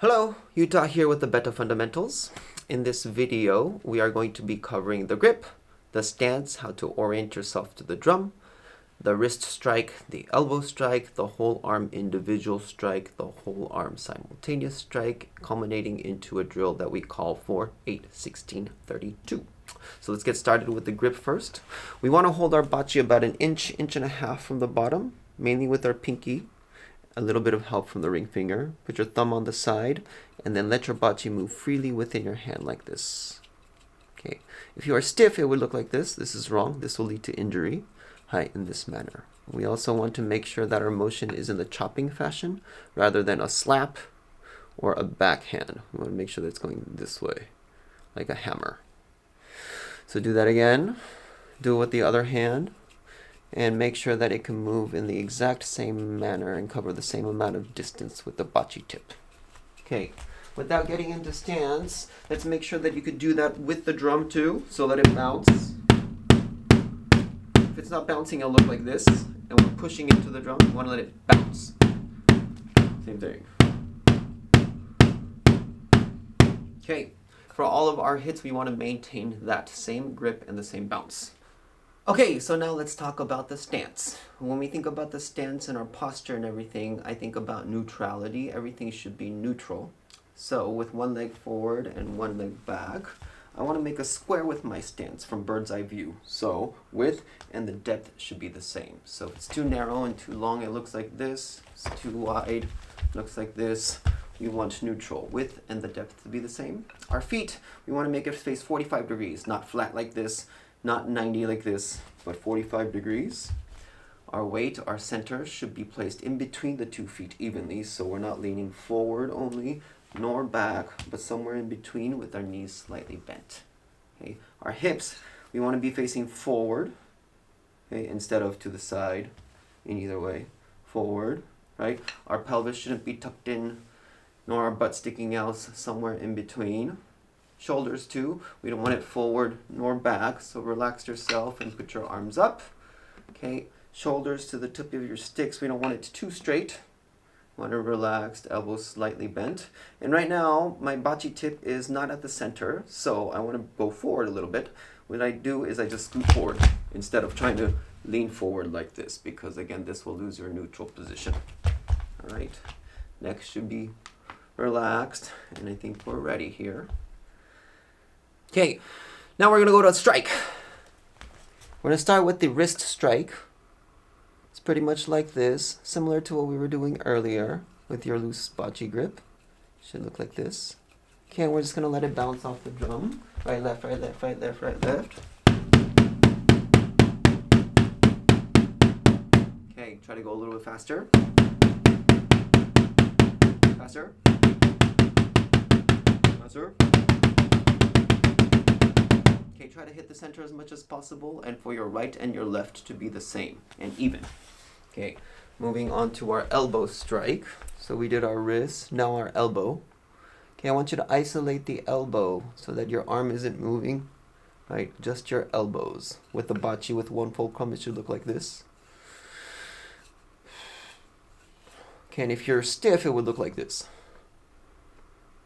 Hello, Utah here with the Beta Fundamentals. In this video, we are going to be covering the grip, the stance, how to orient yourself to the drum, the wrist strike, the elbow strike, the whole arm individual strike, the whole arm simultaneous strike, culminating into a drill that we call for 8-16-32. So let's get started with the grip first. We want to hold our bachi about an inch, inch and a half from the bottom, mainly with our pinky. A little bit of help from the ring finger. Put your thumb on the side and then let your bachi move freely within your hand like this. Okay. If you are stiff, it would look like this. This is wrong. This will lead to injury. Hi, in this manner. We also want to make sure that our motion is in the chopping fashion rather than a slap or a backhand. We want to make sure that it's going this way, like a hammer. So do that again. Do it with the other hand. And make sure that it can move in the exact same manner and cover the same amount of distance with the bachi tip. Okay, without getting into stance, let's make sure that you could do that with the drum too, so that it bounces. If it's not bouncing, it'll look like this, and we're pushing into the drum, we want to let it bounce. Same thing. Okay, for all of our hits, we want to maintain that same grip and the same bounce. Okay, so now let's talk about the stance. When we think about the stance and our posture and everything, I think about neutrality. Everything should be neutral. So with one leg forward and one leg back, I want to make a square with my stance from bird's eye view. So width and the depth should be the same. So if it's too narrow and too long, it looks like this. If it's too wide, it looks like this. We want neutral. Width and the depth to be the same. Our feet, we want to make it face 45 degrees, not flat like this. Not 90 like this, but 45 degrees. Our weight, our center, should be placed in between the 2 feet evenly, so we're not leaning forward only, nor back, but somewhere in between with our knees slightly bent. Okay. Our hips, we want to be facing forward, okay, instead of to the side, in either way. Forward, right? Our pelvis shouldn't be tucked in, nor our butt sticking out, somewhere in between. Shoulders too, we don't want it forward nor back, so relax yourself and put your arms up. Okay, shoulders to the tip of your sticks, we don't want it too straight. We want it relaxed, elbows slightly bent. And right now, my bachi tip is not at the center, so I want to go forward a little bit. What I do is I just scoot forward instead of trying to lean forward like this, because again, this will lose your neutral position. All right, neck should be relaxed, and I think we're ready here. Okay, now we're going to go to a strike. We're going to start with the wrist strike. It's pretty much like this, similar to what we were doing earlier with your loose bachi grip. Should look like this. Okay, and we're just going to let it bounce off the drum. Right, left, right, left, right, left, right, left. Okay, try to go a little bit faster. Faster. Faster. Okay, try to hit the center as much as possible, and for your right and your left to be the same and even. Okay, moving on to our elbow strike. So we did our wrist, now our elbow. Okay, I want you to isolate the elbow so that your arm isn't moving, right? Just your elbows. With the bachi with one fulcrum, it should look like this. Okay, and if you're stiff, it would look like this.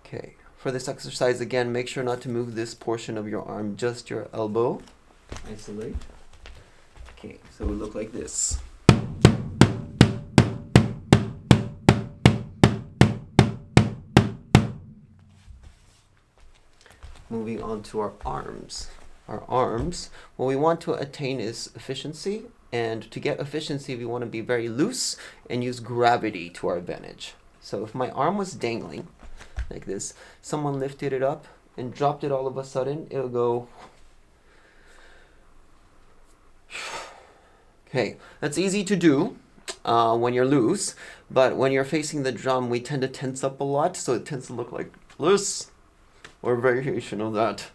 Okay. For this exercise, again, make sure not to move this portion of your arm, just your elbow. Isolate. Okay, so it will look like this. Moving on to our arms. Our arms, what we want to attain is efficiency, and to get efficiency, we want to be very loose and use gravity to our advantage. So if my arm was dangling, like this, someone lifted it up and dropped it all of a sudden, it'll go. Okay, that's easy to do when you're loose, but when you're facing the drum, we tend to tense up a lot, so it tends to look like this, or a variation of that,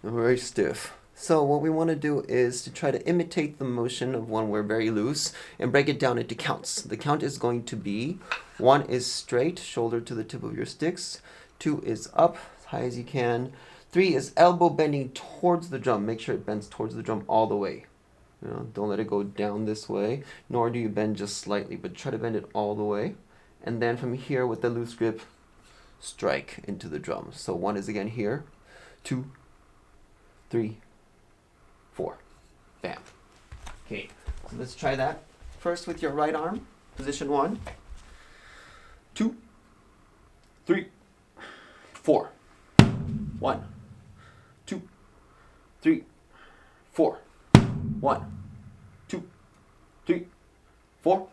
very stiff. So what we want to do is to try to imitate the motion of when we're very loose and break it down into counts. The count is going to be 1 is straight, shoulder to the tip of your sticks. 2 is up, as high as you can. 3 is elbow bending towards the drum. Make sure it bends towards the drum all the way. You know, don't let it go down this way, nor do you bend just slightly, but try to bend it all the way. And then from here with the loose grip, strike into the drum. So 1 is again here, 2, 3, 4. Bam. Okay, so let's try that. First with your right arm, position 1, 2, 3, 4. 1, 2, 3, 4. 1, 2, 3, 4.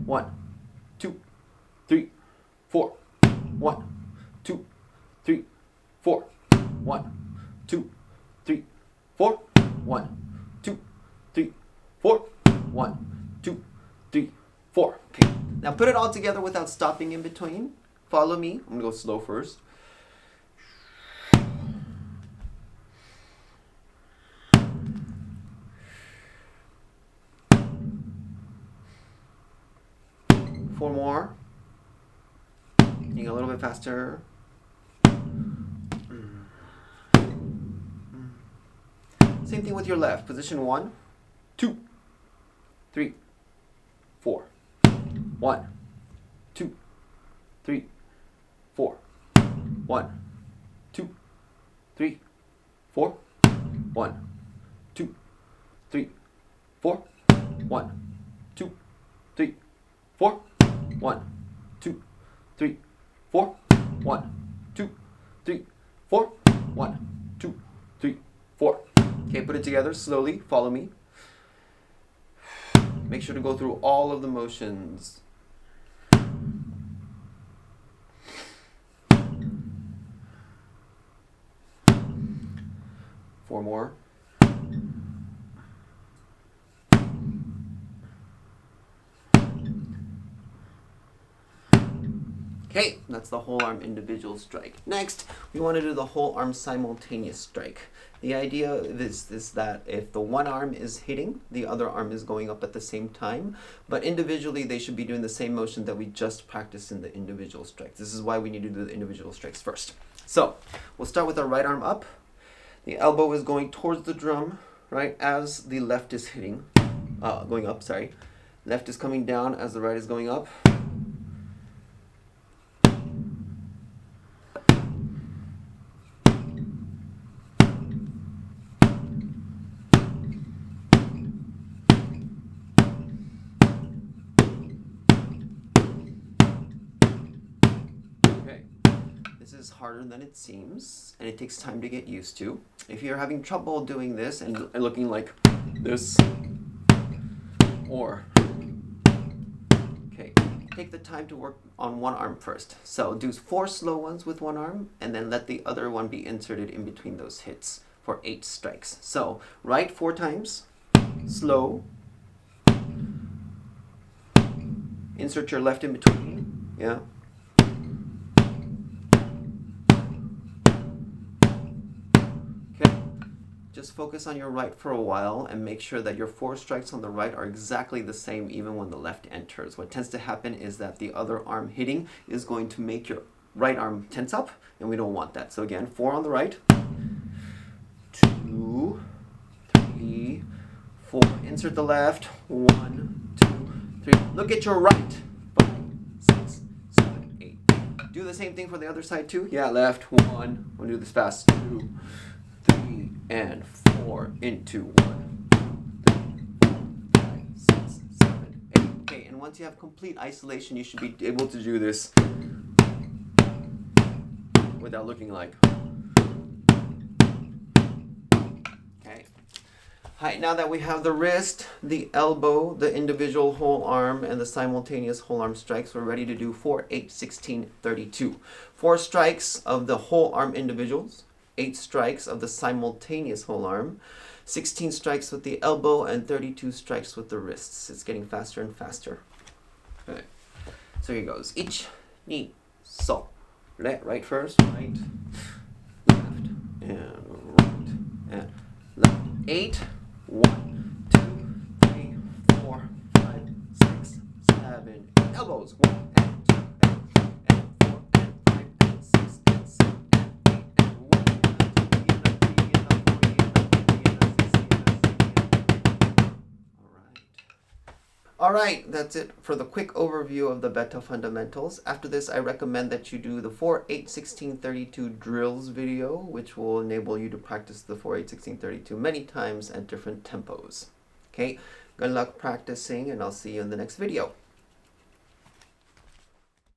1, 2, 3, 4. 1, 2, 3, 4. 1, 2, 3, 4. 1, 2, 3, 4. 1, 2, 3, 4. Okay. Now put it all together without stopping in between. Follow me. I'm gonna go slow first. Four more. Getting a little bit faster. Same thing with your left. Position 1, 2, 3, 4. 1, 2, 3, 4. 1, 2, 3, 4. 1, 2, 3, 4. 1, 2, 3, 4. 1, 2, 3, 4. 1, 2, 3, 4. 1, 2, 3, 4. Okay, put it together slowly. Follow me. Make sure to go through all of the motions. Four more. Okay, that's the whole arm individual strike. Next, we want to do the whole arm simultaneous strike. The idea is that if the one arm is hitting, the other arm is going up at the same time, but individually they should be doing the same motion that we just practiced in the individual strikes. This is why we need to do the individual strikes first. So, we'll start with our right arm up. The elbow is going towards the drum, right, as the left is hitting, going up, sorry. Left is coming down as the right is going up. This is harder than it seems, and it takes time to get used to. If you're having trouble doing this and looking like this, or, okay, take the time to work on one arm first. So do 4 slow ones with one arm, and then let the other one be inserted in between those hits for 8 strikes. So right 4 times, slow, insert your left in between, yeah. Just focus on your right for a while and make sure that your 4 strikes on the right are exactly the same even when the left enters. What tends to happen is that the other arm hitting is going to make your right arm tense up, and we don't want that. So again, 4 on the right, 2, 3, 4. Insert the left, 1, 2, 3. Look at your right, 5, 6, 7, 8. Do the same thing for the other side too. Yeah, left, 1. We'll do this fast. 2, 3, and 4 into 1, 2, 3, 4, 5, 6, 7, 8. Okay, and once you have complete isolation, you should be able to do this without looking like. Okay. Hi, now that we have the wrist, the elbow, the individual whole arm, and the simultaneous whole arm strikes, we're ready to do 4, 8, 16, 32. 4 strikes of the whole arm individuals, 8 strikes of the simultaneous whole arm, 16 strikes with the elbow, and 32 strikes with the wrists. It's getting faster and faster. Okay. So here goes. Ich, ni, so. Right first, right, left, and right, and left. 8, 1, 2, 3, 4, 5, 6, 7, 8. Elbows. 1, and 2, and 4, and 5, and 6, and 7, and 8, and 1, and 2, and 3, and 4, and 5, and 6, and 7. All right. Alright, that's it for the quick overview of the beta fundamentals. After this, I recommend that you do the 4, 8, 16, 32 drills video, which will enable you to practice the 4, 8, 16, 32 many times at different tempos. Okay, good luck practicing, and I'll see you in the next video.